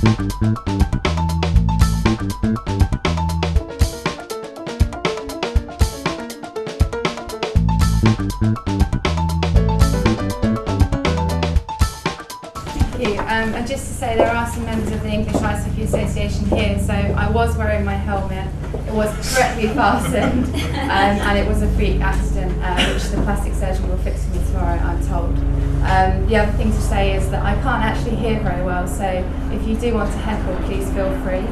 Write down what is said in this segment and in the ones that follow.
And just to say, there are some members of the English Ice Hockey Association here, so I was wearing my helmet. It was correctly fastened, and it was a freak accident, which the plastic surgeon will fix for me tomorrow, I'm told. The other thing to say is that I can't actually hear very well, so if you do want to heckle, please feel free.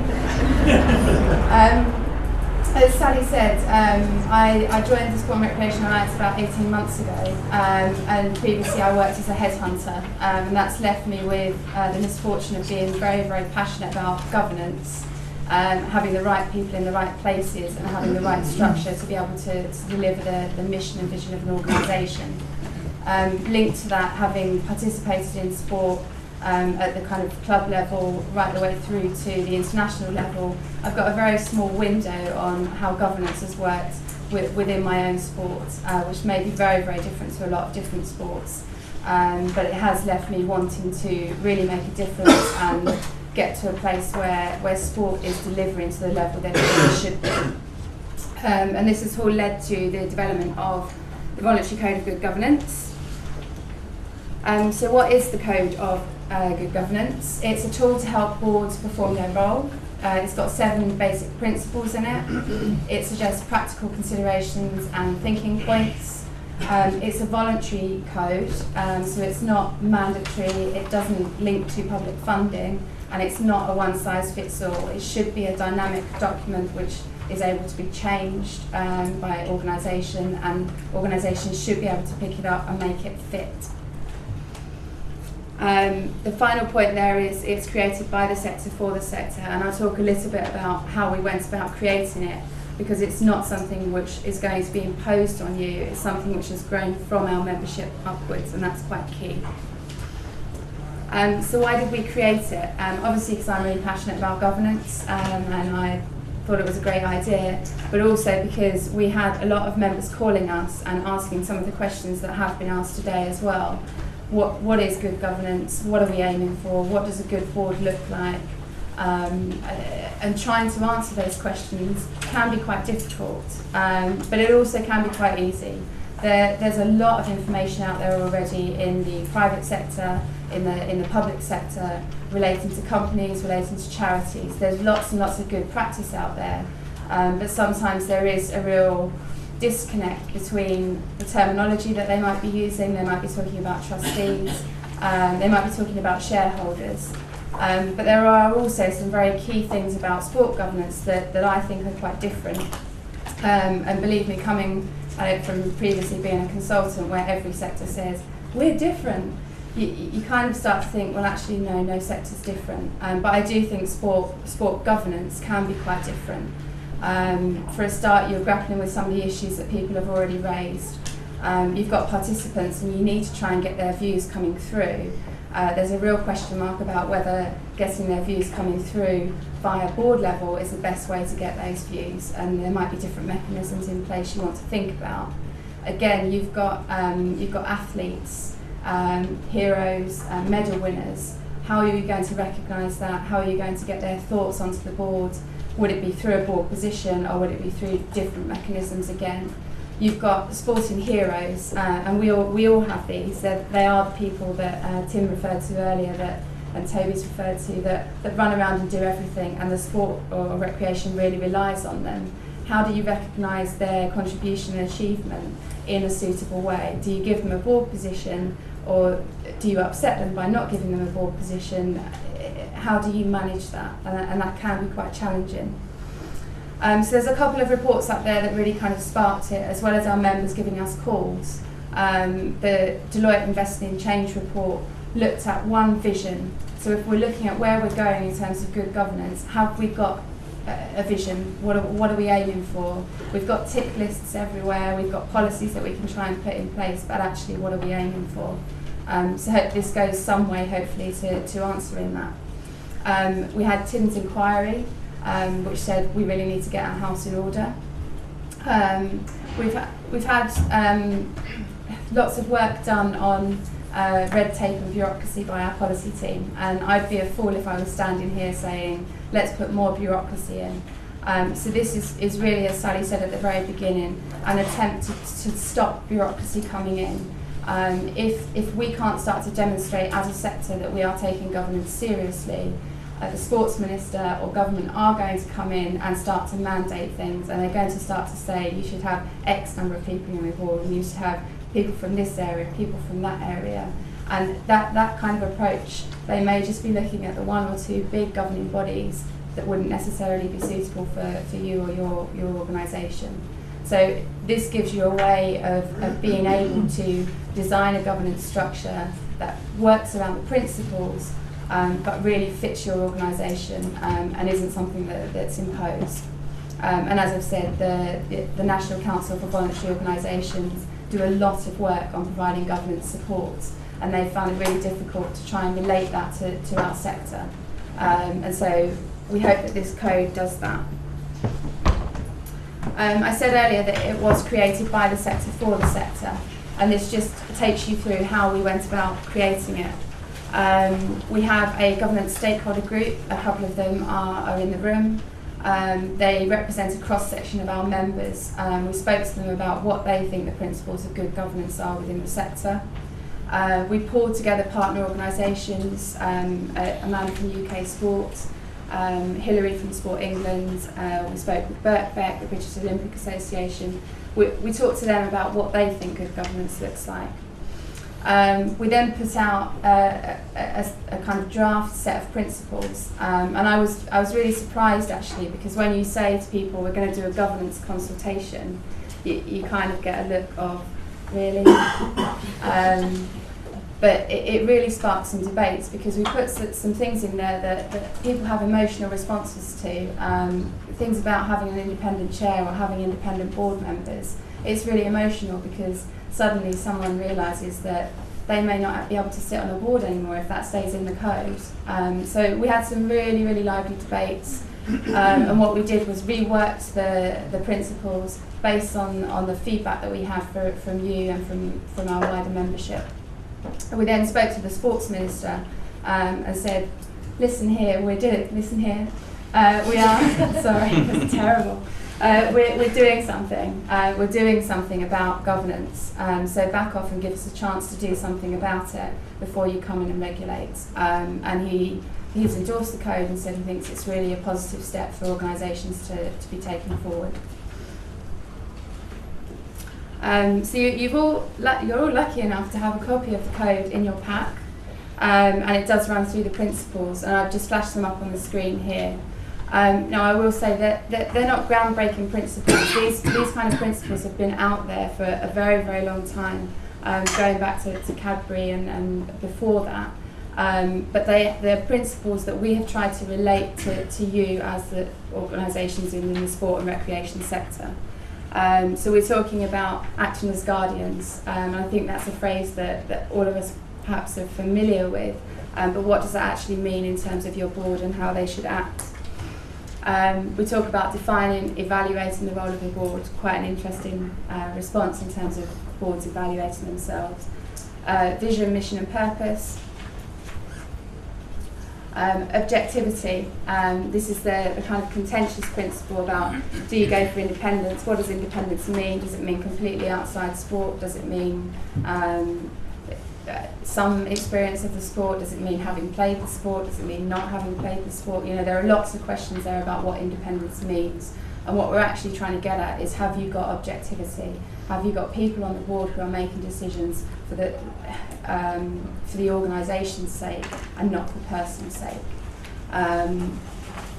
As Sally said, I joined the Sport and Recreation Alliance about 18 months ago, and previously I worked as a headhunter, and that's left me with the misfortune of being very, very passionate about governance, having the right people in the right places and having the right structure to be able to deliver the mission and vision of an organisation. Linked to that, having participated in sport at the kind of club level right the way through to the international level, I've got a very small window on how governance has worked within my own sport, which may be very, very different to a lot of different sports, but it has left me wanting to really make a difference and get to a place where sport is delivering to the level that it really should be. And this has all led to the development of the Voluntary Code of Good Governance. So what is the Code of Good Governance? It's a tool to help boards perform their role. It's got 7 basic principles in it. It suggests practical considerations and thinking points. It's a voluntary code, so it's not mandatory, it doesn't link to public funding, and it's not a one-size-fits-all. It should be a dynamic document which is able to be changed by organisation, and organisations should be able to pick it up and make it fit. The final point there is it's created by the sector for the sector, and I'll talk a little bit about how we went about creating it, because it's not something which is going to be imposed on you, it's something which has grown from our membership upwards, and that's quite key. So why did we create it? Obviously because I'm really passionate about governance, and I thought it was a great idea, but also because we had a lot of members calling us and asking some of the questions that have been asked today as well. What is good governance? What are we aiming for? What does a good board look like? And trying to answer those questions can be quite difficult, but it also can be quite easy. There's a lot of information out there already in the private sector, in the public sector, relating to companies, relating to charities. There's lots and lots of good practice out there, but sometimes there is a real disconnect between the terminology that they might be using. They might be talking about trustees, they might be talking about shareholders, but there are also some very key things about sport governance that I think are quite different, and believe me, coming from previously being a consultant where every sector says we're different, you kind of start to think, well actually no sector's different, but I do think sport governance can be quite different. For a start, you're grappling with some of the issues that people have already raised. You've got participants and you need to try and get their views coming through. There's a real question mark about whether getting their views coming through via board level is the best way to get those views, and there might be different mechanisms in place you want to think about. Again, you've got athletes, heroes, medal winners. How are you going to recognise that? How are you going to get their thoughts onto the board? Would it be through a board position, or would it be through different mechanisms again? You've got sporting heroes, and we all have these. They are the people that Tim referred to earlier, and Toby's referred to, that run around and do everything, and the sport or recreation really relies on them. How do you recognise their contribution and achievement in a suitable way? Do you give them a board position, or do you upset them by not giving them a board position? How do you manage that? And that can be quite challenging. So there's a couple of reports up there that really kind of sparked it, as well as our members giving us calls. The Deloitte Investing in Change report looked at one vision. So if we're looking at where we're going in terms of good governance, have we got a vision? What are we aiming for? We've got tick lists everywhere, we've got policies that we can try and put in place, but actually what are we aiming for? So hope this goes some way, hopefully, to answering that. We had Tim's inquiry, which said we really need to get our house in order. We've had lots of work done on red tape and bureaucracy by our policy team, and I'd be a fool if I was standing here saying let's put more bureaucracy in. So this is really, as Sally said at the very beginning, an attempt to stop bureaucracy coming in. If we can't start to demonstrate as a sector that we are taking governance seriously, the Sports Minister or government are going to come in and start to mandate things, and they're going to start to say you should have X number of people on your board, and you should have people from this area, people from that area. And that kind of approach, they may just be looking at the one or two big governing bodies that wouldn't necessarily be suitable for you or your organisation. So this gives you a way of being able to design a governance structure that works around the principles, but really fits your organisation and isn't something that's imposed. And as I've said, the National Council for Voluntary Organisations do a lot of work on providing governance support, and they found it really difficult to try and relate that to our sector. And so we hope that this code does that. I said earlier that it was created by the sector for the sector, and this just takes you through how we went about creating it. We have a governance stakeholder group. A couple of them are in the room. They represent a cross-section of our members. We spoke to them about what they think the principles of good governance are within the sector. We pulled together partner organisations, a man from UK Sport, Hilary from Sport England. We spoke with Birkbeck, the British Olympic Association. We talked to them about what they think good governance looks like. We then put out a kind of draft set of principles, and I was really surprised actually, because when you say to people we're going to do a governance consultation, you kind of get a look of really. But it really sparked some debates, because we put some things in there that people have emotional responses to, things about having an independent chair or having independent board members. It's really emotional because suddenly someone realises that they may not be able to sit on a board anymore if that stays in the code. So we had some really, really lively debates, and what we did was reworked the principles based on the feedback that we have from you and from our wider membership. We then spoke to the Sports Minister and said, listen here, we are, sorry, that's terrible. We're doing something. We're doing something about governance. So back off and give us a chance to do something about it before you come in and regulate. And he's endorsed the code and said he thinks it's really a positive step for organisations to be taken forward. So you're all lucky enough to have a copy of the code in your pack, and it does run through the principles, and I've just flashed them up on the screen here. Now I will say that they're not groundbreaking principles. These kind of principles have been out there for a very, very long time, going back to Cadbury and before that. But they're principles that we have tried to relate to you as the organisations in the sport and recreation sector. So we're talking about acting as guardians, and I think that's a phrase that all of us perhaps are familiar with, but what does that actually mean in terms of your board and how they should act? We talk about defining, evaluating the role of the board, quite an interesting response in terms of boards evaluating themselves. Vision, mission and purpose. Objectivity. This is the kind of contentious principle about, do you go for independence? What does independence mean? Does it mean completely outside sport? Does it mean some experience of the sport? Does it mean having played the sport? Does it mean not having played the sport? You know, there are lots of questions there about what independence means. And what we're actually trying to get at is, have you got objectivity? Have you got people on the board who are making decisions for the organisation's sake and not for person's sake?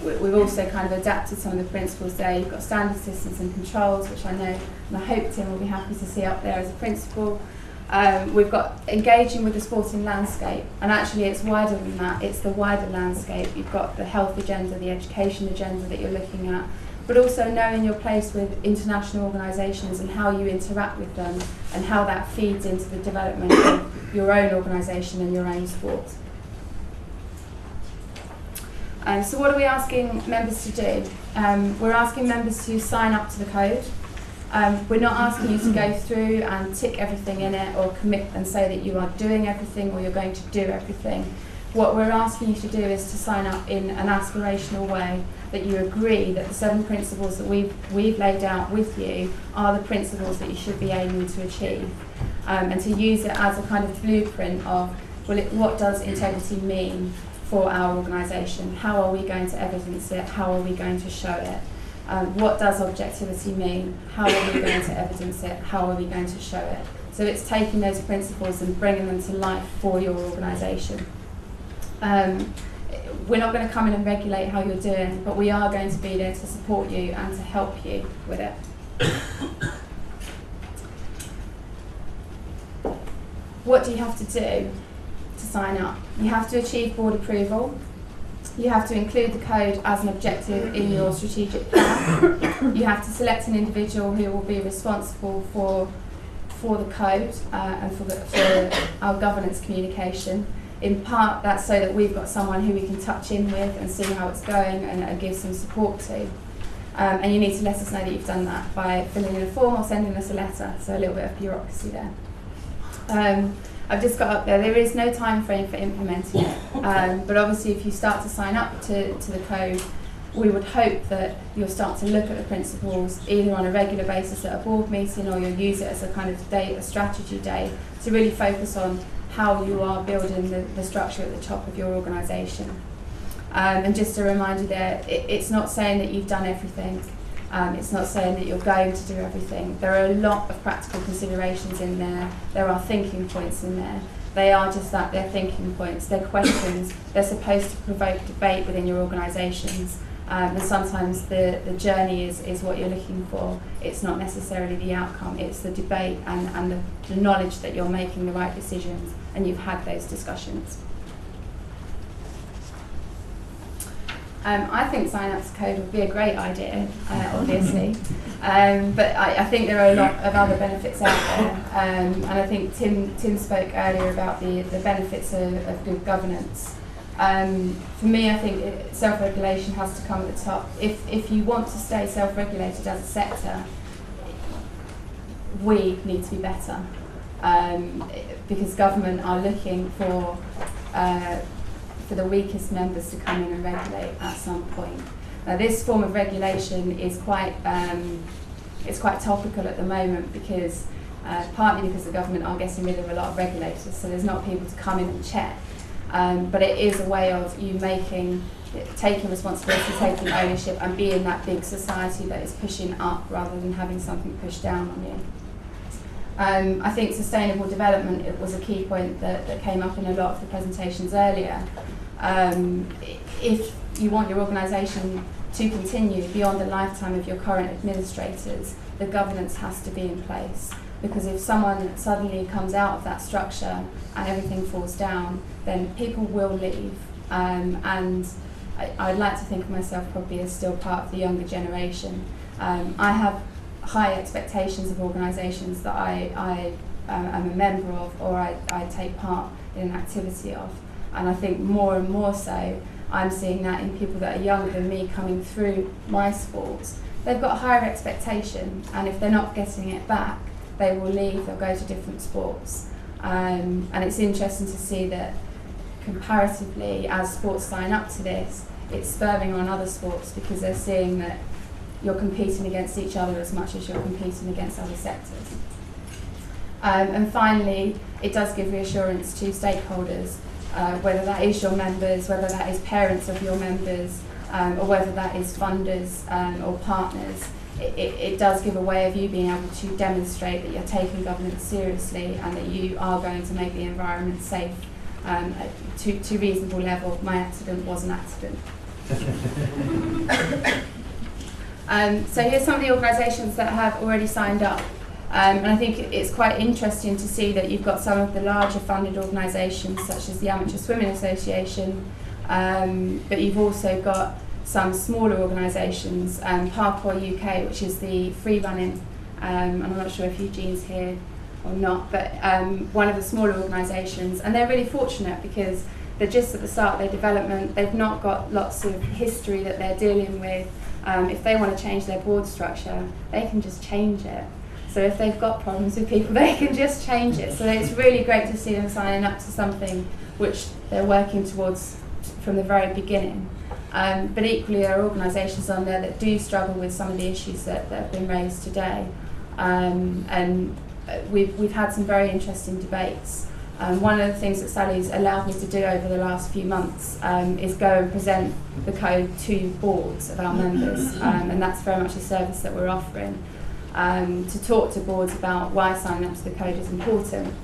We've also kind of adapted some of the principles there. You've got standard systems and controls, which I know and I hope Tim will be happy to see up there as a principle. We've got engaging with the sporting landscape, and actually it's wider than that. It's the wider landscape. You've got the health agenda, the education agenda that you're looking at, but also knowing your place with international organisations and how you interact with them and how that feeds into the development of your own organisation and your own sport. So what are we asking members to do? We're asking members to sign up to the code. We're not asking you to go through and tick everything in it or commit and say that you are doing everything or you're going to do everything. What we're asking you to do is to sign up in an aspirational way, that you agree that the 7 principles that we've laid out with you are the principles that you should be aiming to achieve, and to use it as a kind of blueprint of, well, what does integrity mean for our organisation? How are we going to evidence it? How are we going to show it? What does objectivity mean? How are we going to evidence it? How are we going to show it? So it's taking those principles and bringing them to life for your organisation. We're not going to come in and regulate how you're doing, but we are going to be there to support you and to help you with it. What do you have to do to sign up? You have to achieve board approval. You have to include the code as an objective in your strategic plan. You have to select an individual who will be responsible for the code and for our governance communication. In part, that's so that we've got someone who we can touch in with and see how it's going and give some support to. And you need to let us know that you've done that by filling in a form or sending us a letter, so a little bit of bureaucracy there. I've just got up there is no time frame for implementing it, but obviously if you start to sign up to the code, we would hope that you'll start to look at the principles either on a regular basis at a board meeting, or you'll use it as a kind of day, a strategy day, to really focus on how you are building the structure at the top of your organisation. And just a reminder there, it's not saying that you've done everything. It's not saying that you're going to do everything. There are a lot of practical considerations in there. There are thinking points in there. They are just that, they're thinking points, they're questions. They're supposed to provoke debate within your organisations. And sometimes the journey is what you're looking for. It's not necessarily the outcome, it's the debate and the knowledge that you're making the right decisions and you've had those discussions. I think sign-up to code would be a great idea, obviously, but I think there are a lot of other benefits out there, and I think Tim spoke earlier about the benefits of good governance. For me, I think self-regulation has to come at the top. If you want to stay self-regulated as a sector, we need to be better, because government are looking for the weakest members to come in and regulate at some point. Now, this form of regulation is quite topical at the moment because partly because the government are getting rid of a lot of regulators, so there's not people to come in and check. But it is a way of you taking responsibility, taking ownership, and being that big society that is pushing up rather than having something pushed down on you. I think sustainable development was a key point that came up in a lot of the presentations earlier. If you want your organisation to continue beyond the lifetime of your current administrators, the governance has to be in place. Because if someone suddenly comes out of that structure and everything falls down, then people will leave. And I'd like to think of myself probably as still part of the younger generation. I have high expectations of organisations that I am a member of or I take part in an activity of. And I think more and more so, I'm seeing that in people that are younger than me coming through my sports. They've got a higher expectation, and if they're not getting it back, they will leave, they'll go to different sports. And it's interesting to see that comparatively, as sports sign up to this, it's spurring on other sports because they're seeing that you're competing against each other as much as you're competing against other sectors. And finally, it does give reassurance to stakeholders, whether that is your members, whether that is parents of your members, or whether that is funders or partners. It does give a way of you being able to demonstrate that you're taking governance seriously and that you are going to make the environment safe to reasonable level. My accident was an accident. So here's some of the organisations that have already signed up. And I think it's quite interesting to see that you've got some of the larger funded organisations such as the Amateur Swimming Association, but you've also got some smaller organisations, Parkour UK, which is the free running, and I'm not sure if Eugene's here or not, but one of the smaller organisations, and they're really fortunate because they're just at the start of their development. They've not got lots of history that they're dealing with. If they want to change their board structure, they can just change it. So if they've got problems with people, they can just change it. So it's really great to see them signing up to something which they're working towards from the very beginning. But equally, there are organisations on there that do struggle with some of the issues that have been raised today. And we've had some very interesting debates. One of the things that Sally's allowed me to do over the last few months is go and present the code to boards of our members, and that's very much a service that we're offering, to talk to boards about why signing up to the code is important.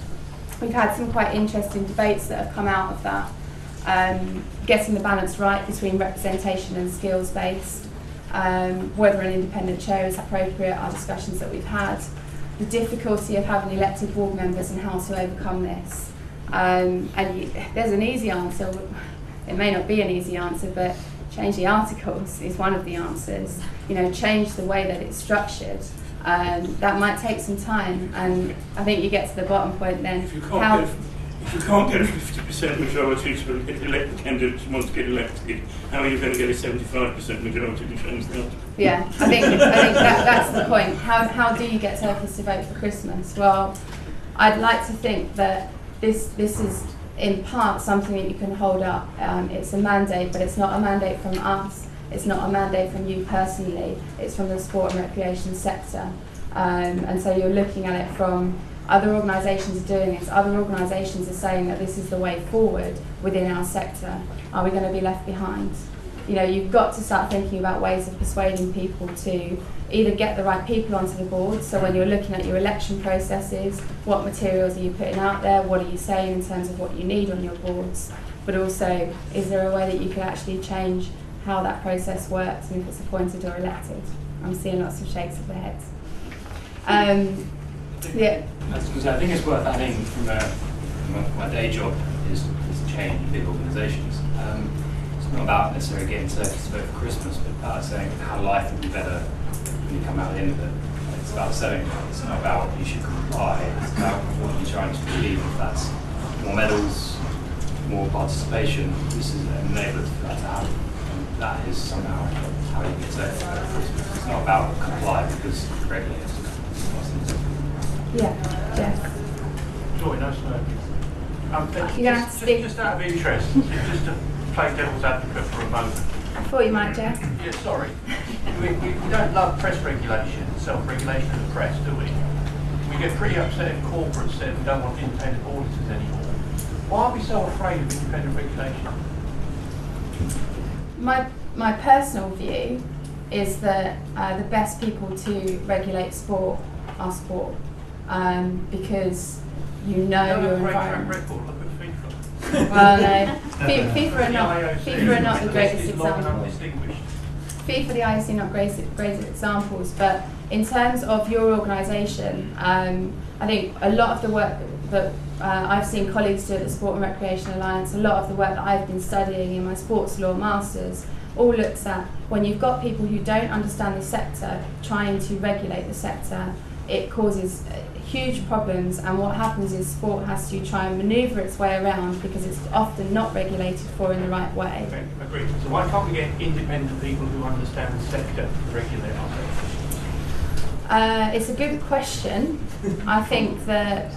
We've had some quite interesting debates that have come out of that, getting the balance right between representation and skills-based, whether an independent chair is appropriate, are discussions that we've had, the difficulty of having elected board members and how to overcome this. There's an easy answer. It may not be an easy answer, but change the articles is one of the answers. Change the way that it's structured. That might take some time, and I think you get to the bottom point then. If you can't get a 50% majority to elect the candidates who want to get elected, how are you going to get a 75% majority to change the article? Yeah, I think that's the point. How do you get Turkeys to vote for Christmas? Well, I'd like to think that this is in part something that you can hold up. It's a mandate, but it's not a mandate from us. It's not a mandate from you personally. It's from the sport and recreation sector. And so you're looking at it from other organisations are doing this. Other organisations are saying that this is the way forward within our sector. Are we going to be left behind? You've got to start thinking about ways of persuading people to either get the right people onto the board. So when you're looking at your election processes, what materials are you putting out there? What are you saying in terms of what you need on your boards? But also, is there a way that you can actually change how that process works and if it's appointed or elected? I'm seeing lots of shakes of the heads. Yeah. I think it's worth adding from my day job is change big organisations. It's not about necessarily getting Turkeys to vote for Christmas, but about saying how life will be better when you come out at the end of it. It's about selling. It's not about you should comply. It's about what you're trying to achieve. If that's more medals, more participation, this is an enabler for that to happen. And that is somehow how you get Turkeys to vote for Christmas. It's not about comply because regulators. Yeah, Jeff. Joy, no smoking. Just out of interest, just to play devil's advocate for a moment. I thought you might, Jeff. Yeah, sorry. We don't love press regulation, self-regulation of the press, do we? We get pretty upset if corporates said we don't want independent auditors anymore. Why are we so afraid of independent regulation? My personal view is that the best people to regulate sport are sport. Because your environment. Record. Look at FIFA. Well, no, FIFA are not the greatest examples. FIFA, the IOC, not greatest examples. But in terms of your organisation, I think a lot of the work that I've seen colleagues do at the Sport and Recreation Alliance, a lot of the work that I've been studying in my sports law masters, all looks at when you've got people who don't understand the sector trying to regulate the sector, it causes huge problems, and what happens is sport has to try and manoeuvre its way around because it's often not regulated for in the right way. Okay, agreed. So why can't we get independent people who understand the sector to regulate our sector? It's a good question. I think that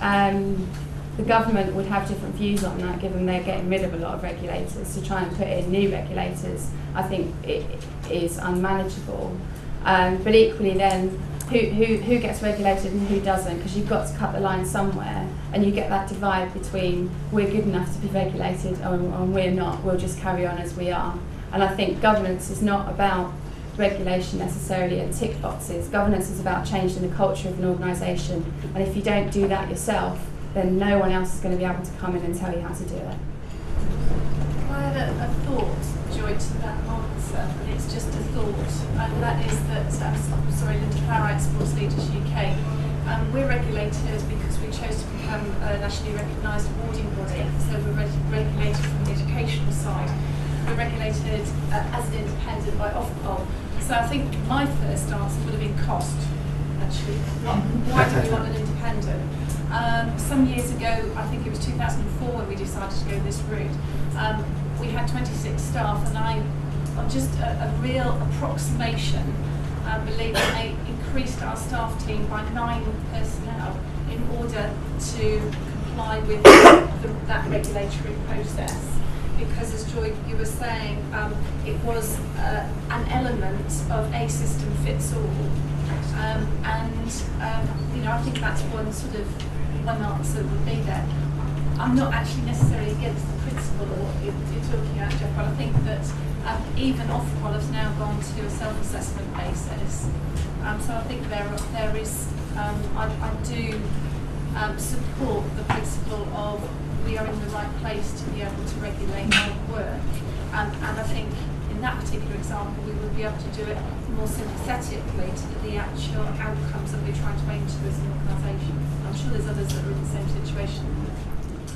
the government would have different views on that, given they're getting rid of a lot of regulators. To try and put in new regulators, I think it is unmanageable. But equally then, who gets regulated and who doesn't, because you've got to cut the line somewhere, and you get that divide between we're good enough to be regulated and we're not, we'll just carry on as we are. And I think governance is not about regulation necessarily and tick boxes. Governance is about changing the culture of an organisation, and if you don't do that yourself, then no one else is going to be able to come in and tell you how to do it. I had a thought, Joy, to that answer, and it's just a thought, and that is that, Linda Plowright, Sports Leaders UK, we're regulated because we chose to become a nationally recognised awarding body, so we're regulated from the educational side. We're regulated as an independent by Ofcom. So I think my first answer would have been cost, actually. Why do we want an independent? Some years ago, I think it was 2004 when we decided to go this route, we had 26 staff, and I, on just a real approximation, believe that they increased our staff team by 9 personnel in order to comply with that regulatory process. Because, as Joy, you were saying, it was an element of a system fits all, and I think that's one answer would be there. I'm not actually necessarily against the principle of what you're talking about, Jeff, but I think that even Ofqual has now gone to a self-assessment basis. So I think there is, I do support the principle of we are in the right place to be able to regulate our work. And I think in that particular example, we would be able to do it more sympathetically to the actual outcomes that we're trying to aim to as an organisation. I'm sure there's others that are in the same situation.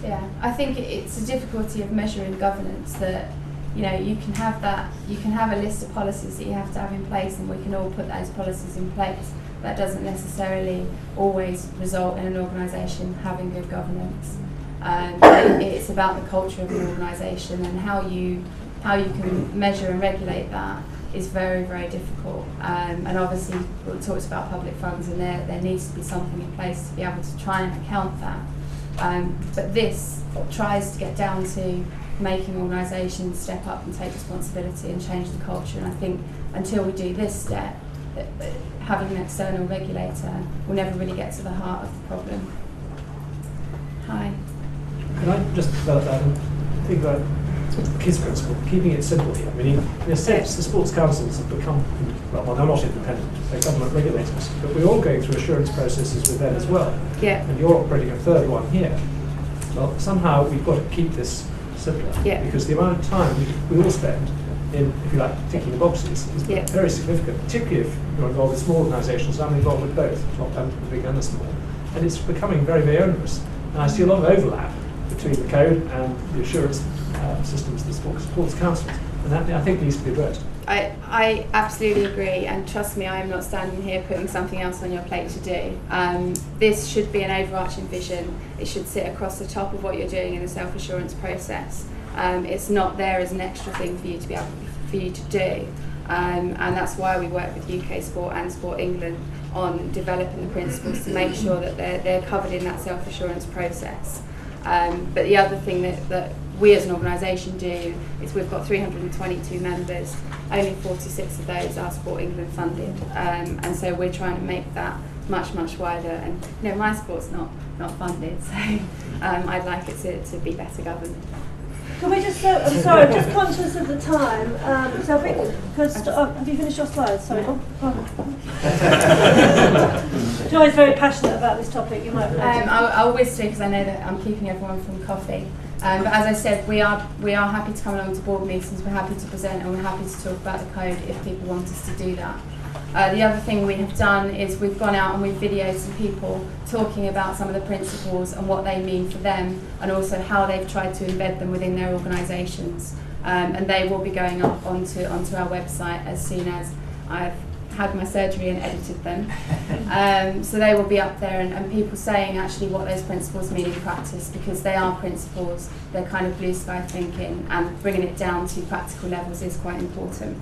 Yeah, I think it's a difficulty of measuring governance that, you can have a list of policies that you have to have in place, and we can all put those policies in place. That doesn't necessarily always result in an organisation having good governance. It's about the culture of an organisation, and how you can measure and regulate that is very, very difficult. And obviously we talked about public funds, and there needs to be something in place to be able to try and account that. But this tries to get down to making organisations step up and take responsibility and change the culture. And I think until we do this step, having an external regulator will never really get to the heart of the problem. Hi. Can I just develop that and think about the KISS principle, keeping it simple here? I mean, in a sense, the sports councils have become, well, they're not independent, they're government regulators, but we're all going through assurance processes with them as well. Yeah. And you're operating a third one here. Well, somehow we've got to keep this simpler, because the amount of time we all spend in, if you like, ticking the boxes is very significant, particularly if you're involved with small organisations. I'm involved with both, the big and the small. And it's becoming very, very onerous. And I see a lot of overlap between the code and the assurance systems, the sports councils, and that I think needs to be addressed. I absolutely agree, and trust me, I am not standing here putting something else on your plate to do. This should be an overarching vision. It should sit across the top of what you're doing in the self-assurance process. It's not there as an extra thing for you to do, and that's why we work with UK Sport and Sport England on developing the principles to make sure that they're covered in that self-assurance process. But the other thing that we as an organisation do is we've got 322 members, only 46 of those are Sport England funded, and so we're trying to make that much, much wider. And my sport's not funded, so I'd like it to be better governed. Can we just, I'm sorry, I'm just conscious of the time. So I think, have you finished your slides? Sorry. Joy's very passionate about this topic. You might. I'll whiz through because I know that I'm keeping everyone from coffee. But as I said, we are happy to come along to board meetings. We're happy to present, and we're happy to talk about the code if people want us to do that. The other thing we have done is we've gone out and we've videoed some people talking about some of the principles and what they mean for them, and also how they've tried to embed them within their organisations. And they will be going up onto our website as soon as I've had my surgery and edited them. So they will be up there, and people saying actually what those principles mean in practice, because they are principles, they're kind of blue sky thinking, and bringing it down to practical levels is quite important.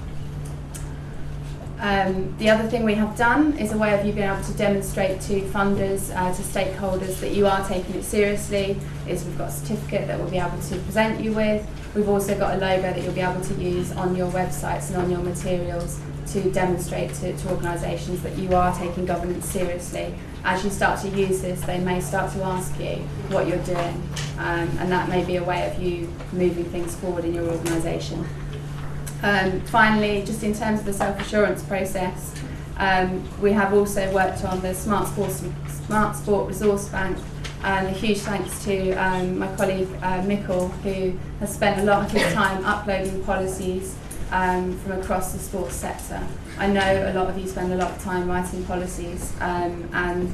The other thing we have done is a way of you being able to demonstrate to funders, to stakeholders that you are taking it seriously, is we've got a certificate that we'll be able to present you with. We've also got a logo that you'll be able to use on your websites and on your materials to demonstrate to organisations that you are taking governance seriously. As you start to use this, they may start to ask you what you're doing, and that may be a way of you moving things forward in your organisation. Finally, just in terms of the self-assurance process, we have also worked on the Smart Sport Resource Bank, and a huge thanks to my colleague Mikkel, who has spent a lot of his time uploading policies from across the sports sector. I know a lot of you spend a lot of time writing policies, and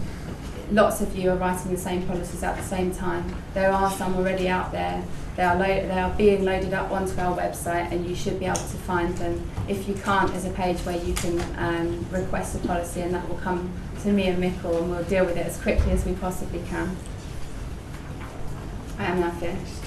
lots of you are writing the same policies at the same time. There are some already out there. They are being loaded up onto our website, and you should be able to find them. If you can't, there's a page where you can request a policy, and that will come to me and Mikkel, and we'll deal with it as quickly as we possibly can. I am now finished.